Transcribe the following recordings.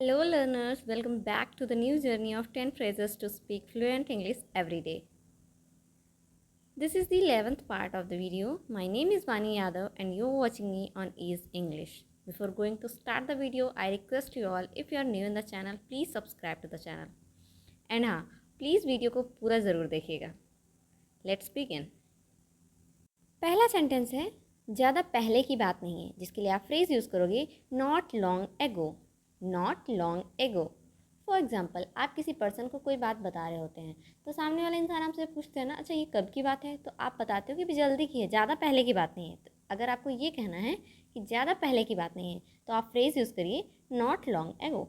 Hello, learners. Welcome back to the new journey of 10 phrases to speak fluent English every day. This is the 11th part of the video. My name is Vani Yadav and you're watching me on Ease English. Before going to start the video, I request you all, if you are new in the channel, please subscribe to the channel. And हाँ, please video को पूरा ज़रूर देखिएगा. Let's begin. पहला sentence है ज़्यादा पहले की बात नहीं है, जिसके लिए आप फ्रेज़ यूज़ करोगे not long ago. Not long ago. For example, आप किसी पर्सन को कोई बात बता रहे होते हैं तो सामने वाला इंसान आपसे पूछते हैं ना, अच्छा ये कब की बात है, तो आप बताते हो कि भी जल्दी की है, ज़्यादा पहले की बात नहीं है. तो अगर आपको ये कहना है कि ज़्यादा पहले की बात नहीं है तो आप फ्रेज़ यूज़ करिए नॉट लॉन्ग एगो.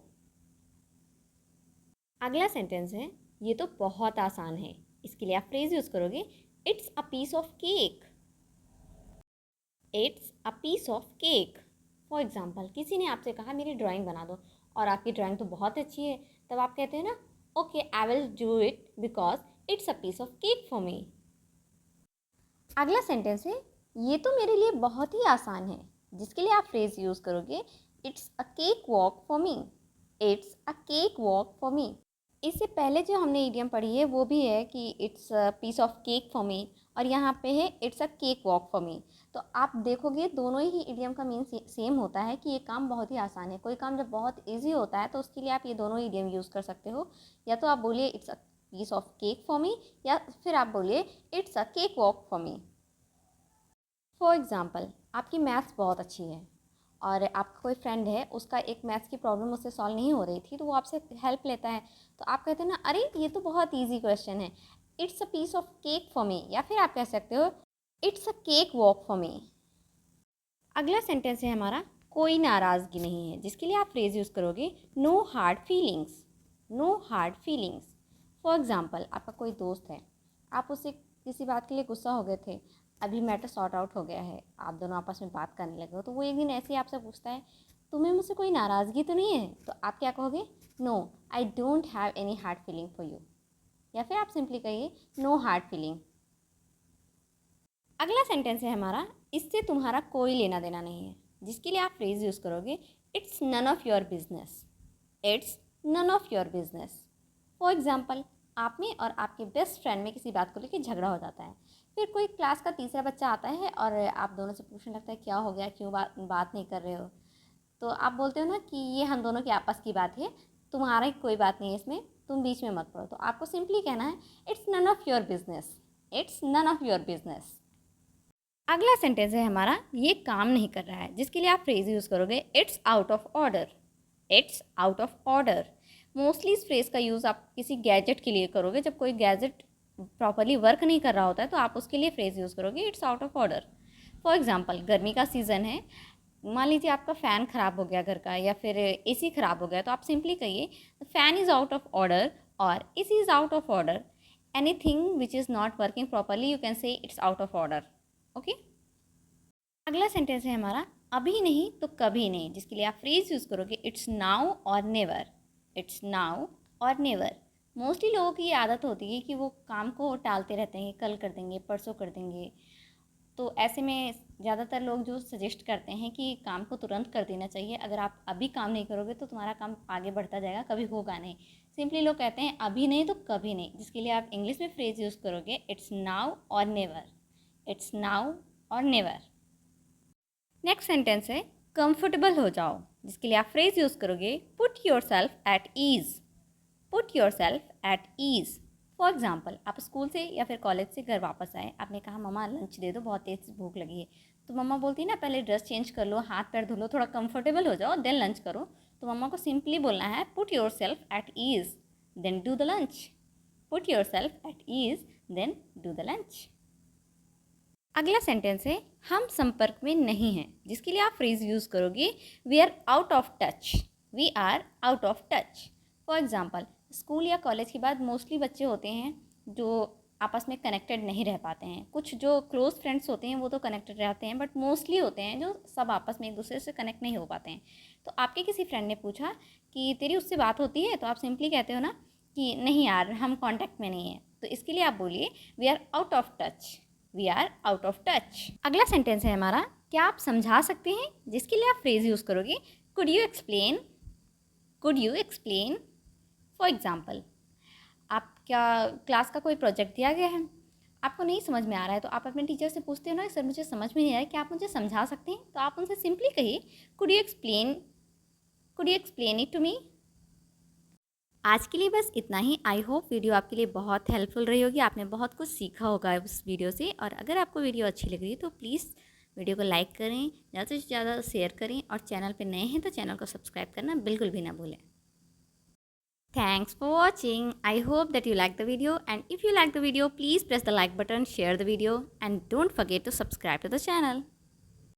अगला सेंटेंस है ये तो बहुत आसान है. इसके लिए आप फ्रेज़ यूज़ करोगे it's a piece of cake. It's a piece of cake. For example, किसी ने आपसे कहा मेरी ड्राइंग बना दो और आपकी ड्राइंग तो बहुत अच्छी है, तब आप कहते हैं ना, okay I will do it because it's a piece of cake for me. अगला सेंटेंस है ये तो मेरे लिए बहुत ही आसान है, जिसके लिए आप फ्रेज़ यूज़ करोगे it's a cakewalk for me. It's a cakewalk for मी. इससे पहले जो हमने इडियम पढ़ी है वो भी है कि it's a piece of cake for me, और यहाँ पे है it's a cakewalk for me. तो आप देखोगे दोनों ही इडियम का मीन सेम होता है कि ये काम बहुत ही आसान है. कोई काम जब बहुत इजी होता है तो उसके लिए आप ये दोनों इडियम यूज़ कर सकते हो. या तो आप बोलिए it's a piece of cake for me, या फिर आप बोलिए it's a cakewalk for me. For example, आपकी मैथ्स बहुत अच्छी है और आपका कोई फ्रेंड है, उसका एक मैथ्स की प्रॉब्लम उससे सॉल्व नहीं हो रही थी, तो वो आपसे हेल्प लेता है. तो आप कहते हैं ना, अरे ये तो बहुत इजी क्वेश्चन है, it's a piece of cake for me. या फिर आप कह सकते हो it's a cakewalk for me. अगला सेंटेंस है हमारा कोई नाराज़गी नहीं है, जिसके लिए आप फ्रेज़ यूज़ करोगे no hard feelings. No hard feelings. For example, आपका कोई दोस्त है, आप उससे किसी बात के लिए गुस्सा हो गए थे, अभी मैटर सॉर्ट आउट हो गया है, आप दोनों आपस में बात करने लगे हो, तो वो एक दिन ऐसे ही आपसे पूछता है तुम्हें मुझसे कोई नाराज़गी तो नहीं है, तो आप क्या कहोगे, no I don't have any hard feeling for you. या फिर आप सिंपली कहिए नो हार्ड फीलिंग. अगला सेंटेंस है हमारा इससे तुम्हारा कोई लेना देना नहीं है, जिसके लिए आप फ्रेज़ यूज़ करोगे it's none of your business. It's none of your business. For example, आप में और आपके बेस्ट फ्रेंड में किसी बात को लेकर झगड़ा हो जाता है. फिर कोई क्लास का तीसरा बच्चा आता है और आप दोनों से पूछने लगता है क्या हो गया, क्यों बात नहीं कर रहे हो. तो आप बोलते हो ना कि ये हम दोनों की आपस की बात है, तुम्हारी कोई बात नहीं है इसमें, तुम बीच में मत पड़ो. तो आपको सिंपली कहना है it's none of your business. It's none of your business. अगला सेंटेंस है हमारा ये काम नहीं कर रहा है, जिसके लिए आप फ्रेज़ यूज़ करोगे it's out of order. It's out of order. Mostly इस फ्रेज़ का यूज़ आप किसी गैजेट के लिए करोगे. जब कोई गैजेट प्रॉपरली वर्क नहीं कर रहा होता है तो आप उसके लिए फ्रेज़ यूज़ करोगे it's out of order. For example, गर्मी का सीज़न है, मान लीजिए आपका फ़ैन ख़राब हो गया घर का, या फिर एसी ख़राब हो गया, तो आप सिंपली कहिए fan is out of order और AC is out of order. Anything which is not working properly you can say it's out of order. Okay. अगला सेंटेंस है हमारा अभी नहीं तो कभी नहीं, जिसके लिए आप फ्रेज़ यूज़ करोगे इट्स नाउ और नेवर. इट्स नाउ और नेवर. मोस्टली लोगों की ये आदत होती है कि वो काम को टालते रहते हैं, कल कर देंगे, परसों कर देंगे. तो ऐसे में ज़्यादातर लोग जो सजेस्ट करते हैं कि काम को तुरंत कर देना चाहिए. अगर आप अभी काम नहीं करोगे तो तुम्हारा काम आगे बढ़ता जाएगा, कभी होगा नहीं. सिंपली लोग कहते हैं अभी नहीं तो कभी नहीं, जिसके लिए आप इंग्लिश में फ्रेज़ यूज़ करोगे इट्स नाउ और नेवर. इट्स नाउ और नेवर. नेक्स्ट सेंटेंस है कंफर्टेबल हो जाओ, जिसके लिए आप फ्रेज़ यूज़ करोगे put yourself at ease. Put yourself at ease. For example, आप स्कूल से या फिर कॉलेज से घर वापस आए, आपने कहा मम्मा लंच दे दो, बहुत तेज़ भूख लगी है. तो मम्मा बोलती है ना पहले ड्रेस चेंज कर लो, हाथ पैर धो लो, थोड़ा कंफर्टेबल हो जाओ, देन लंच करो. तो मम्मा को सिंपली बोलना है put yourself at ease then do the lunch. Put yourself at ease then do the lunch. अगला सेंटेंस है हम संपर्क में नहीं हैं, जिसके लिए आप फ्रेज़ यूज़ करोगे we are out of touch. We are out of touch. For example, school या कॉलेज के बाद मोस्टली बच्चे होते हैं जो आपस में कनेक्टेड नहीं रह पाते हैं. कुछ जो क्लोज़ फ्रेंड्स होते हैं वो तो कनेक्टेड रहते हैं, बट मोस्टली होते हैं जो सब आपस में एक दूसरे से कनेक्ट नहीं हो पाते हैं. तो आपके किसी फ्रेंड ने पूछा कि तेरी उससे बात होती है, तो आप सिंपली कहते हो ना कि नहीं यार, हम कॉन्टैक्ट में नहीं हैं. तो इसके लिए आप बोलिए we are out of touch. We are out of touch. अगला सेंटेंस है हमारा क्या आप समझा सकते हैं, जिसके लिए आप फ्रेज़ यूज़ करोगे could you explain. Could you explain? For example, आपका क्लास का कोई प्रोजेक्ट दिया गया है, आपको नहीं समझ में आ रहा है, तो आप अपने टीचर से पूछते हो ना, सर मुझे समझ में नहीं आ रहा है, क्या आप मुझे समझा सकते हैं? तो आप उनसे सिंपली कहिए, could you explain it to me? आज के लिए बस इतना ही। आई होप वीडियो आपके लिए बहुत हेल्पफुल रही होगी, आपने बहुत कुछ सीखा होगा उस वीडियो से। और अगर आपको वीडियो अच्छी लग रही है तो प्लीज़ वीडियो को लाइक करें, ज़्यादा से ज़्यादा शेयर करें, और चैनल पे नए हैं तो चैनल को सब्सक्राइब करना बिल्कुल भी ना भूलें। Thanks for watching. I hope that you like the video, and if you like the video, please press the like button, share the video, and don't forget to subscribe to the channel.